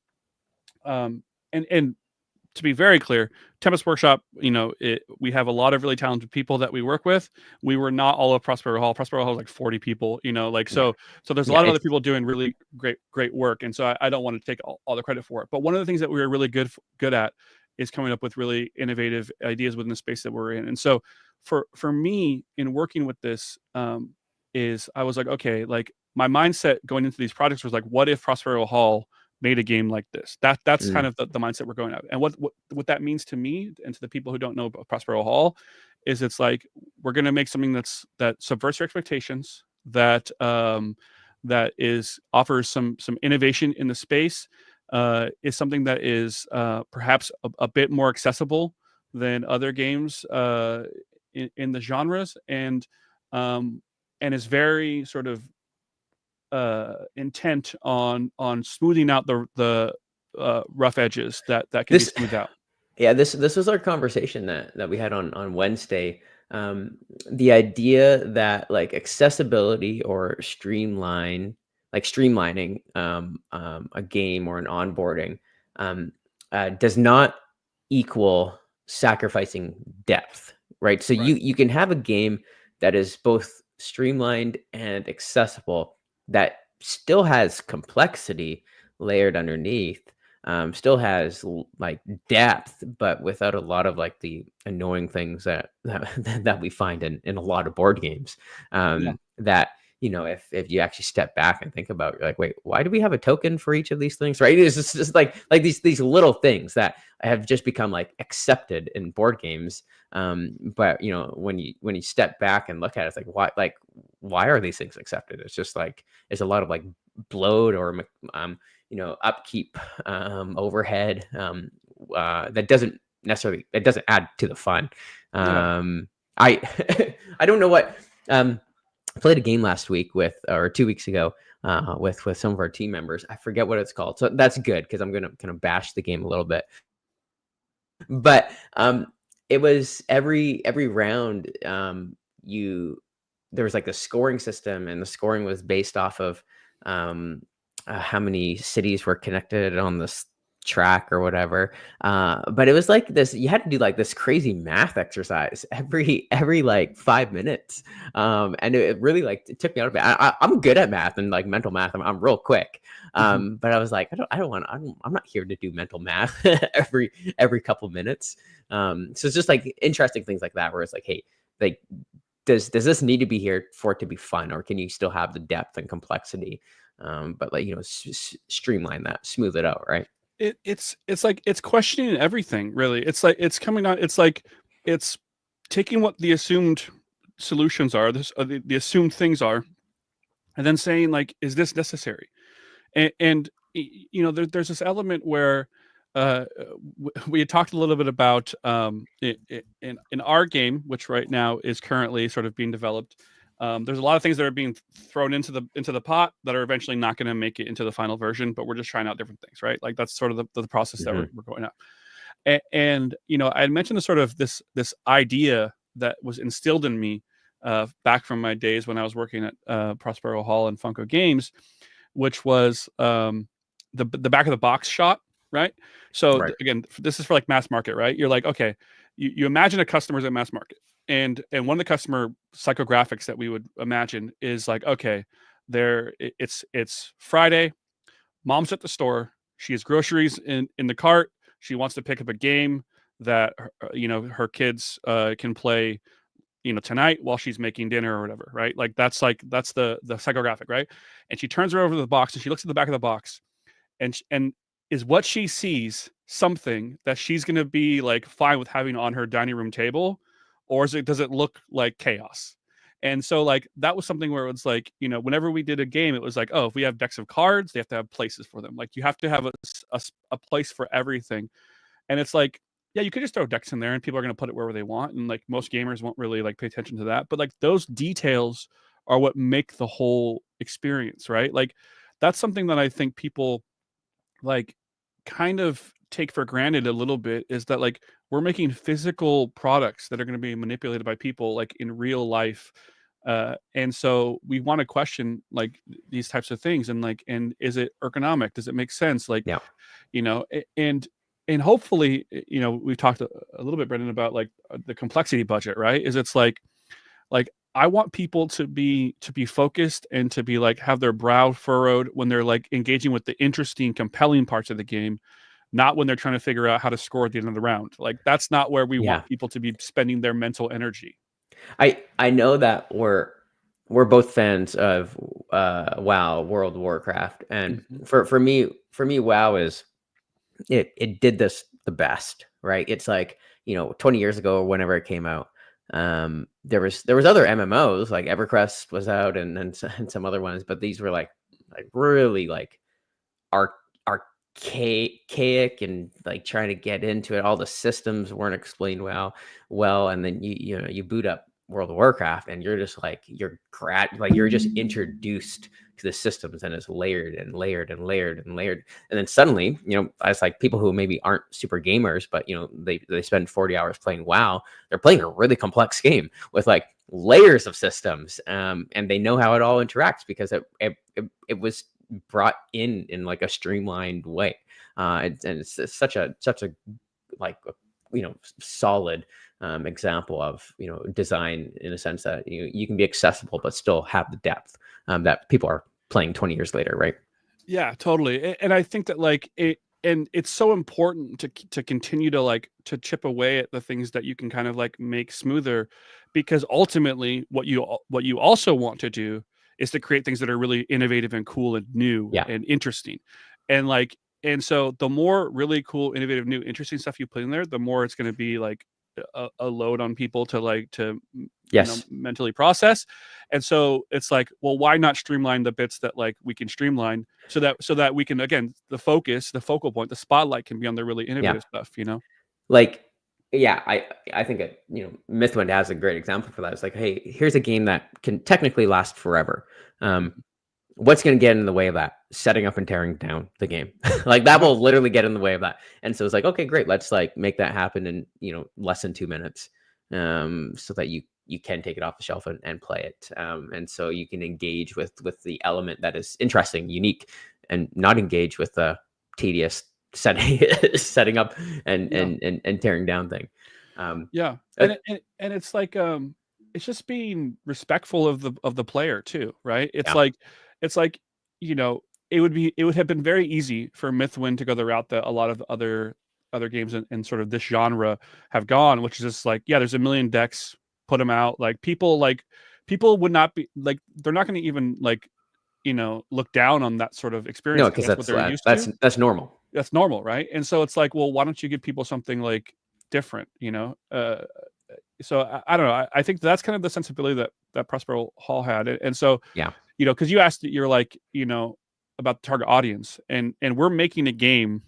and to be very clear, Tempest Workshop, we have a lot of really talented people that we work with. We were not all of Prospero Hall. Prospero Hall is like 40 people, so there's a lot of other people doing really great work. And so I don't want to take all the credit for it. But one of the things that we were really good at is coming up with really innovative ideas within the space that we're in. And so for me in working with this, is I was like, okay, like my mindset going into these projects was like, what if Prospero Hall made a game like this? That's kind of the mindset we're going at. And what that means to me and to the people who don't know about Prospero Hall is it's like we're going to make something that subverts your expectations, that offers some innovation in the space, is something that is perhaps a bit more accessible than other games in the genres, and is very sort of intent on smoothing out the rough edges that can be smoothed out. Yeah, this was our conversation that we had on Wednesday. The idea that like accessibility or streamlining a game or an onboarding does not equal sacrificing depth, right? So you can have a game that is both streamlined and accessible that still has complexity layered underneath, still has like depth, but without a lot of like the annoying things that we find in a lot of board games. That if you actually step back and think about, you're like, wait, why do we have a token for each of these things, right? It's just like these little things that have just become like accepted in board games. But when you step back and look at it, it's like, why are these things accepted? It's just like it's a lot of like bloat or upkeep, overhead, that doesn't add to the fun. I don't know what. I played a game last week or 2 weeks ago with some of our team members. I forget what it's called, so that's good because I'm gonna kind of bash the game a little bit. But it was every round there was like a scoring system, and the scoring was based off of how many cities were connected on this track or whatever. But it was like this, you had to do like this crazy math exercise every like 5 minutes. And it really it took me out of it. I'm good at math and like mental math. I'm real quick. But I was like, I'm not here to do mental math every couple minutes. So it's just like interesting things like that, where it's like, hey, like does this need to be here for it to be fun, or can you still have the depth and complexity, but like, streamline that, smooth it out, right? It's like it's questioning everything, really. It's like it's coming out. It's like it's taking what the assumed solutions are, the assumed things are, and then saying like, is this necessary? And there's this element where we had talked a little bit about in our game, which right now is currently sort of being developed. There's a lot of things that are being thrown into the pot that are eventually not going to make it into the final version, but we're just trying out different things, right? Like that's sort of the process that we're going out. And I had mentioned this idea that was instilled in me back from my days when I was working at Prospero Hall and Funko Games, which was the back of the box shot, right? So again, this is for like mass market, right? You're like, okay, you imagine a customer's at mass market, and one of the customer psychographics that we would imagine is like, okay, it's Friday, mom's at the store, she has groceries in the cart, she wants to pick up a game that her kids can play tonight while she's making dinner or whatever, right? Like that's the psychographic, right? And she turns her over to the box and she looks at the back of the box, and is what she sees something that she's going to be like fine with having on her dining room table, or does it look like chaos? And so like that was something where it was like, whenever we did a game, it was like, oh, if we have decks of cards, they have to have places for them. Like you have to have a place for everything. And it's like, yeah, you could just throw decks in there and people are going to put it wherever they want. And like most gamers won't really like pay attention to that. But like those details are what make the whole experience, right? Like that's something that I think people like kind of take for granted a little bit, is that like we're making physical products that are going to be manipulated by people like in real life. And so we want to question like these types of things, and is it ergonomic? Does it make sense? Like, and hopefully, we've talked a little bit, Brendan, about like the complexity budget, right? It's like I want people to be focused and to be like have their brow furrowed when they're like engaging with the interesting, compelling parts of the game, not when they're trying to figure out how to score at the end of the round. Like that's not where we want people to be spending their mental energy. I know that we're both fans of WoW, World of Warcraft, and for me, WoW is it did this the best, right? It's like 20 years ago or whenever it came out, there was other MMOs like EverQuest was out and some other ones, but these were like really like archaic and like trying to get into it. All the systems weren't explained well, and then you boot up World of Warcraft and you're just like you're just introduced to the systems, and it's layered and layered and layered and layered, and then suddenly it's like people who maybe aren't super gamers, but they spend 40 hours playing WoW, they're playing a really complex game with like layers of systems, and they know how it all interacts because it was brought in like a streamlined way, and it's such a like solid example of design in a sense that you can be accessible but still have the depth that people are playing 20 years later, right? Yeah, totally. And I think that like it's so important to continue to chip away at the things that you can kind of like make smoother, because ultimately what you also want to do is to create things that are really innovative and cool and new and interesting. And so the more really cool, innovative, new, interesting stuff you put in there, the more it's going to be like a load on people to mentally process. And so it's like, well, why not streamline the bits that like we can streamline so that we can, again, the focal point, the spotlight can be on the really innovative stuff, Like, I think Mythwind has a great example for that. It's like, hey, here's a game that can technically last forever. What's going to get in the way of that? Setting up and tearing down the game. Like that will literally get in the way of that. And so it's like, okay, great. Let's like make that happen in, less than 2 minutes. So that you can take it off the shelf and play it. And so you can engage with the element that is interesting, unique, and not engage with the tedious setting up and tearing down thing. And it's like, it's just being respectful of the player too, right? It's like it would have been very easy for Mythwind to go the route that a lot of other games in sort of this genre have gone, which is just like, there's a million decks, put them out. Like people would not be like, they're not going to even like, look down on that sort of experience. No, because that's what they're used to. That's normal. That's normal, right? And so it's like, well, why don't you give people something like different, so I don't know. I think that's kind of the sensibility that Prospero Hall had. And so, yeah, because you asked, you're like, about the target audience, and we're making a game,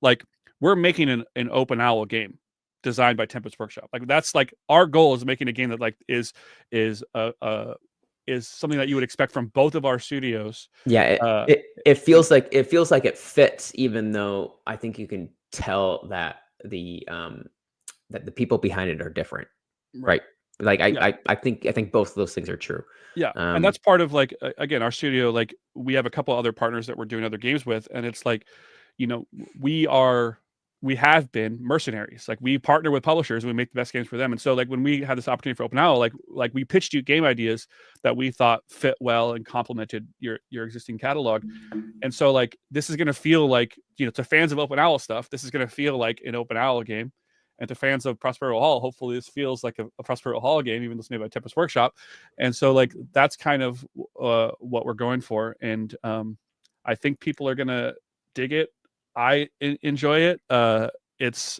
like we're making an open owl game designed by Tempest Workshop. Like that's like our goal is making a game that like is something that you would expect from both of our studios. Yeah, it feels like it fits, even though I think you can tell that the people behind it are different, right? Like I think both of those things are true. Yeah, and that's part of like again, our studio, like we have a couple other partners that we're doing other games with, and it's like, we have been mercenaries. Like we partner with publishers, and we make the best games for them. And so like when we had this opportunity for Open Owl, like we pitched you game ideas that we thought fit well and complemented your existing catalog. And so like this is going to feel like, to fans of Open Owl stuff, this is going to feel like an Open Owl game. And to fans of Prospero Hall, hopefully this feels like a Prospero Hall game, even though it's made by Tempest Workshop. And so like that's kind of what we're going for. And I think people are going to dig it. I enjoy it. It's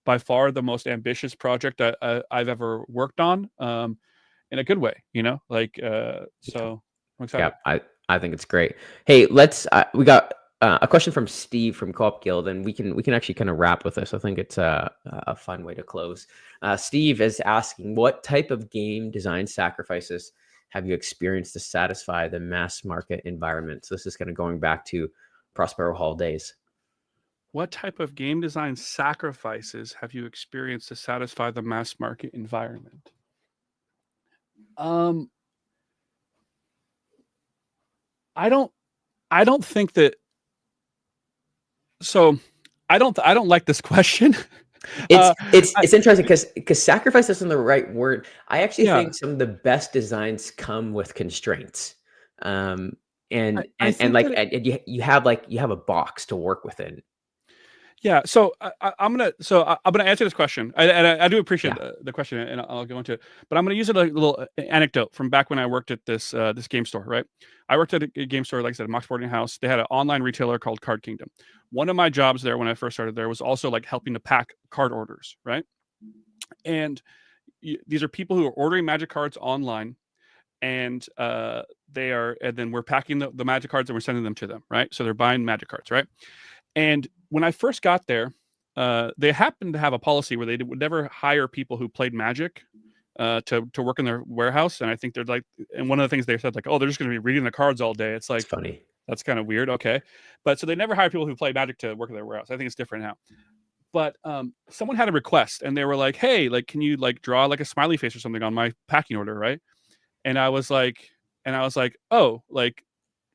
by far the most ambitious project I've ever worked on, in a good way, so I'm excited. Yeah, I think it's great. Hey, we got a question from Steve from Co-op Guild, and we can actually kind of wrap with this. I think it's a fun way to close. Steve is asking, what type of game design sacrifices have you experienced to satisfy the mass market environment? So this is kind of going back to Prospero Hall days. What type of game design sacrifices have you experienced to satisfy the mass market environment? I don't think that. So I don't like this question. It's interesting because sacrifice isn't the right word. I actually think some of the best designs come with constraints. And you have a box to work within. Yeah, so I'm gonna answer this question. I do appreciate the question, and I'll go into it. But I'm gonna use a little anecdote from back when I worked at this game store. Right, I worked at a game store, like I said, a Mox Boarding House. They had an online retailer called Card Kingdom. One of my jobs there when I first started there was also like helping to pack card orders. Right, and these are people who are ordering Magic cards online, and then we're packing the Magic cards and we're sending them to them. Right, so they're buying Magic cards. Right. And when I first got there, they happened to have a policy where they would never hire people who played Magic to work in their warehouse. And I think they're like, and one of the things they said, like, oh, they're just going to be reading the cards all day. It's like, it's funny. That's kind of weird. Okay. But so they never hire people who play Magic to work in their warehouse. I think it's different now. But someone had a request and they were like, hey, like, can you like draw like a smiley face or something on my packing order? Right. And I was like, oh, like,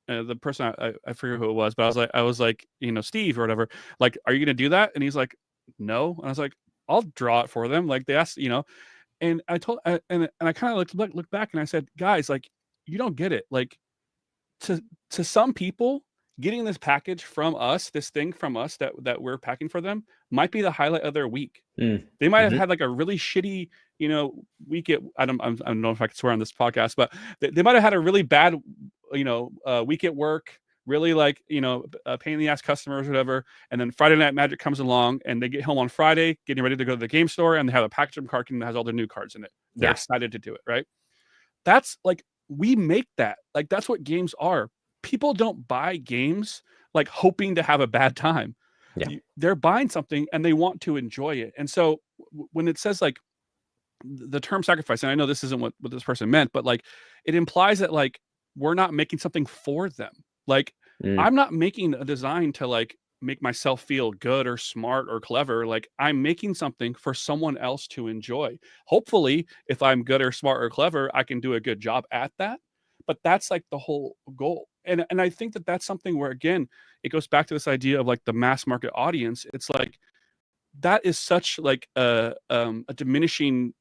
the person I forget who it was, but I was like, Steve or whatever, like, are you gonna do that? And he's like, no. And I was like, I'll draw it for them. Like they asked, and I told, and I kind of looked back and I said, guys, like, you don't get it. Like to some people, getting this package from us, this thing from us that we're packing for them might be the highlight of their week. They might have had like a really shitty, week at, I don't know if I can swear on this podcast, but they might have had a really bad, week at work, really like, a pain in the ass customers, whatever. And then Friday Night Magic comes along and they get home on Friday, getting ready to go to the game store, and they have a package from Card Kingdom that has all their new cards in it. They're excited to do it. Right. That's like, we make that, like, that's what games are. People don't buy games like hoping to have a bad time. Yeah. They're buying something and they want to enjoy it. And so when it says like the term sacrifice, and I know this isn't what this person meant, but like it implies that like we're not making something for them. Like I'm not making a design to like make myself feel good or smart or clever. Like I'm making something for someone else to enjoy. Hopefully, if I'm good or smart or clever, I can do a good job at that. But that's like the whole goal. And I think that that's something where, again, it goes back to this idea of like the mass market audience. It's like that is such like a diminishing,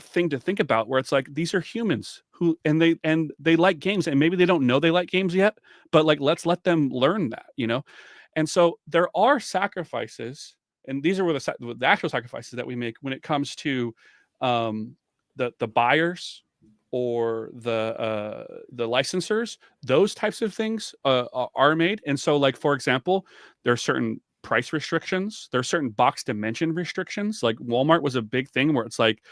thing to think about, where it's like these are humans who and they like games, and maybe they don't know they like games yet, but like let's let them learn that, And so there are sacrifices, and these are where the actual sacrifices that we make when it comes to the the buyers or the licensors, those types of things are made. And so, like, for example, there are certain price restrictions, there are certain box dimension restrictions. Like Walmart was a big thing where it's like,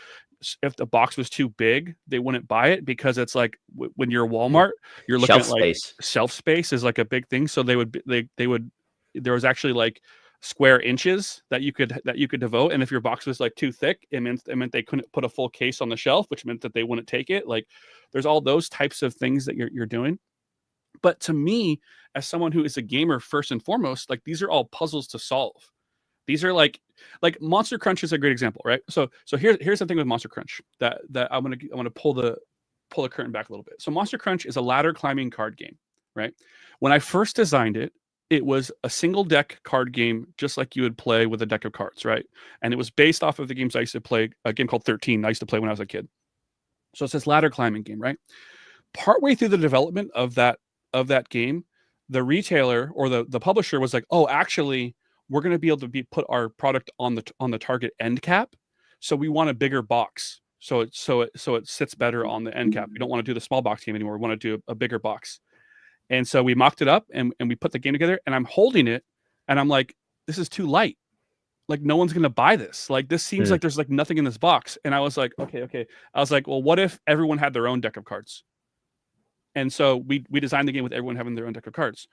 if the box was too big, they wouldn't buy it, because it's like when you're Walmart, you're looking Shelf at like space. shelf space is like a big thing. So they would there was actually like square inches that you could devote, and if your box was like too thick, it meant they couldn't put a full case on the shelf, which meant that they wouldn't take it. Like, there's all those types of things that you're doing. But to me, as someone who is a gamer first and foremost, like, these are all puzzles to solve. These are like Monster Crunch is a great example, right? So here's the thing with Monster Crunch that I'm gonna pull the curtain back a little bit. So Monster Crunch is a ladder climbing card game, right? When I first designed it, it was a single deck card game, just like you would play with a deck of cards, right? And it was based off of the games I used to play, a game called 13 I used to play when I was a kid. So it's this ladder climbing game, right? Partway through the development of that game, the retailer or the publisher was like, oh, actually, we're going to be able to put our product on the Target end cap, so we want a bigger box, so it sits better on the end cap. We don't want to do the small box game anymore. We want to do a bigger box. And so we mocked it up and we put the game together, and I'm holding it and I'm like, this is too light. Like, no one's going to buy this. Like, this seems like there's like nothing in this box. And I was like, okay. I was like, well, what if everyone had their own deck of cards? And so we designed the game with everyone having their own deck of cards.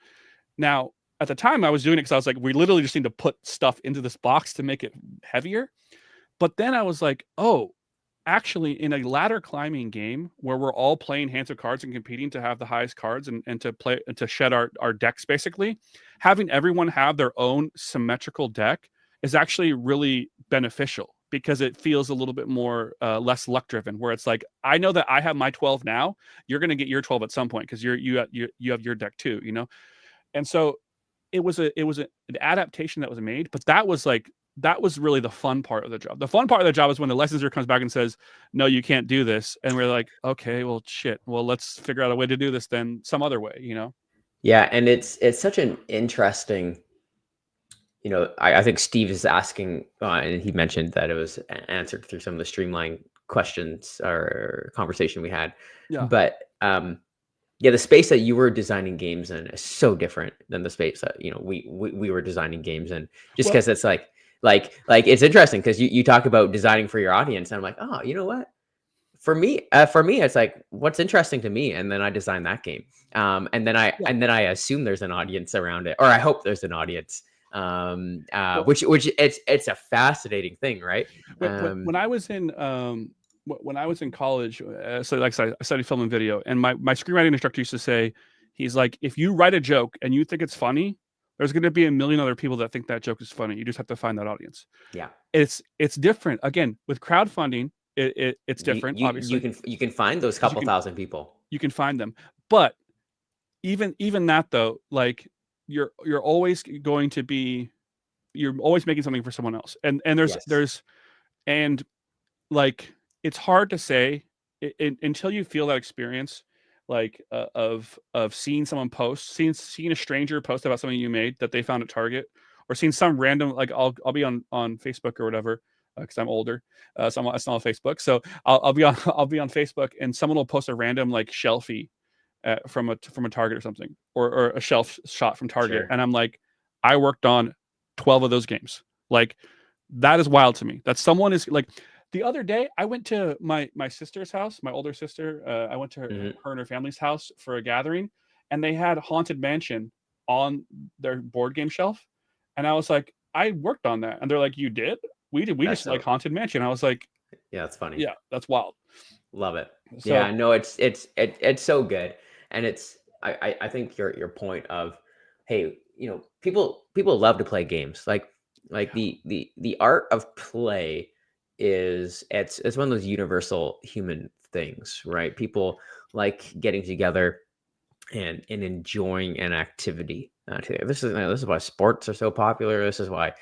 Now, at the time I was doing it because I was like, we literally just need to put stuff into this box to make it heavier. But then I was like, oh, actually, in a ladder climbing game where we're all playing hands of cards and competing to have the highest cards and to play and to shed our decks, basically, having everyone have their own symmetrical deck is actually really beneficial, because it feels a little bit more less luck driven, where it's like, I know that I have my 12 now, you're going to get your 12 at some point because you have your deck too, you know? And so it was an adaptation that was made, but that was really the fun part of the job. The fun part of the job is when the licensor comes back and says, no, you can't do this. And we're like, okay, well, shit. Well, let's figure out a way to do this then some other way, you know? Yeah. And it's such an interesting, you know, I think Steve is asking, and he mentioned that it was answered through some of the streamline questions or conversation we had. Yeah. But yeah, the space that you were designing games in is so different than the space that, you know, we were designing games in. Just because it's like it's interesting because you talk about designing for your audience, and I'm like, oh, you know what? For me, it's like, what's interesting to me, and then I design that game, and then I assume there's an audience around it, or I hope there's an audience. Which it's a fascinating thing, right? When I was in college, so like I studied film and video, and my screenwriting instructor used to say, he's like, if you write a joke and you think it's funny, there's going to be a million other people that think that joke is funny. You just have to find that audience. Yeah, it's different. Again, with crowdfunding, it's different. Obviously, you can find those couple thousand people. You can find them, but even that though, like, you're always going to be, you're always making something for someone else, and there's and like, it's hard to say until you feel that experience, like of seeing someone post, seeing a stranger post about something you made that they found at Target, or seeing some random, like, I'll be on Facebook or whatever, because I'm older, so I'm not on Facebook, so I'll be on Facebook, and someone will post a random like shelfie from a Target or something, or a shelf shot from Target. Sure. And I'm like, I worked on 12 of those games. Like, that is wild to me, that someone is like, the other day I went to my sister's house, my older sister. I went to her and her family's house for a gathering, and they had Haunted Mansion on their board game shelf. And I was like, I worked on that. And they're like, you did? We did. We just like Haunted Mansion. I was like, yeah, that's funny. Yeah, that's wild. Love it. So, yeah, no, it's so good. And it's, I think your point of, hey, you know, people love to play games. Like the art of play is, it's one of those universal human things, right? People like getting together and enjoying an activity together. This is why sports are so popular. This is why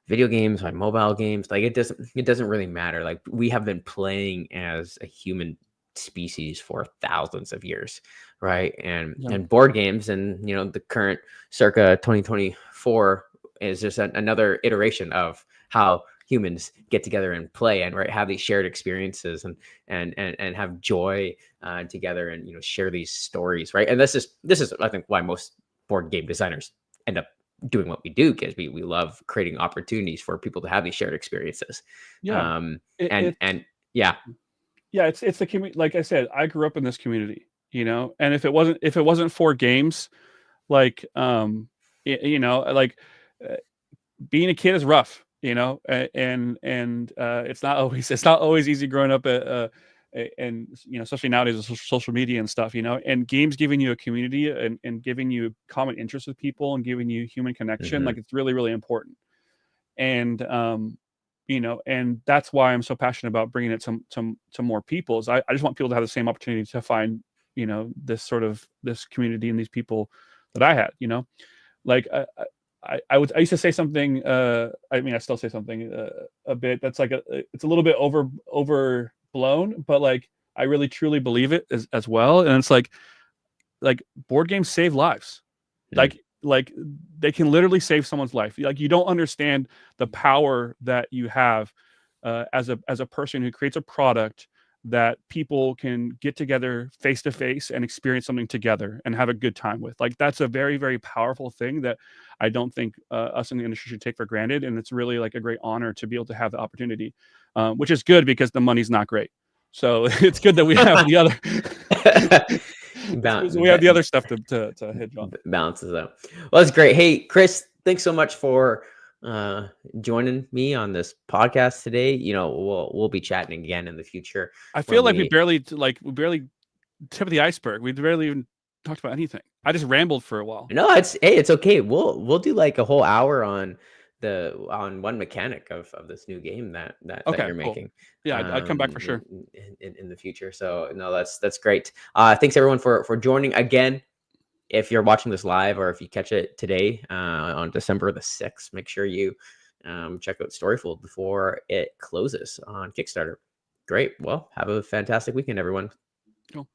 video games, why mobile games, like, it doesn't really matter. Like, we have been playing as a human species for thousands of years, right? And board games, and, you know, the current circa 2024 is just another iteration of how humans get together and play and have these shared experiences and have joy together and share these stories, right? And this is I think why most board game designers end up doing what we do, because we love creating opportunities for people to have these shared experiences. Yeah. And yeah. Yeah, it's the community. Like I said, I grew up in this community, and if it wasn't for games, like being a kid is rough, and it's not always easy growing up and especially nowadays with social media and stuff, and games giving you a community and giving you common interests with people and giving you human connection, like it's really, really important. And and that's why I'm so passionate about bringing it to more people. Is I just want people to have the same opportunity to find this community and these people that I had. Like I used to say something. I still say something a bit that's like it's a little bit overblown, but like I really truly believe it as well. And it's like board games save lives. Like they can literally save someone's life. Like you don't understand the power that you have as a person who creates a product that people can get together face to face and experience something together and have a good time with. Like that's a very, very powerful thing that I don't think us in the industry should take for granted. And it's really like a great honor to be able to have the opportunity, which is good because the money's not great. So it's good that we have the other. We have the other stuff to hit on. Balances out. Well, that's great. Hey, Chris, thanks so much for joining me on this podcast today. We'll be chatting again in the future. I feel like we barely tip of the iceberg. We barely even talked about anything. I just rambled for a while. No, it's okay. We'll do like a whole hour on one mechanic of this new game that you're making. Cool. Yeah, I'd come back for sure in the future. So no, that's great. Thanks everyone for joining again. If you're watching this live or if you catch it today on December the 6th, make sure you check out Storyfold before it closes on Kickstarter. Great. Well, have a fantastic weekend, everyone. Cool.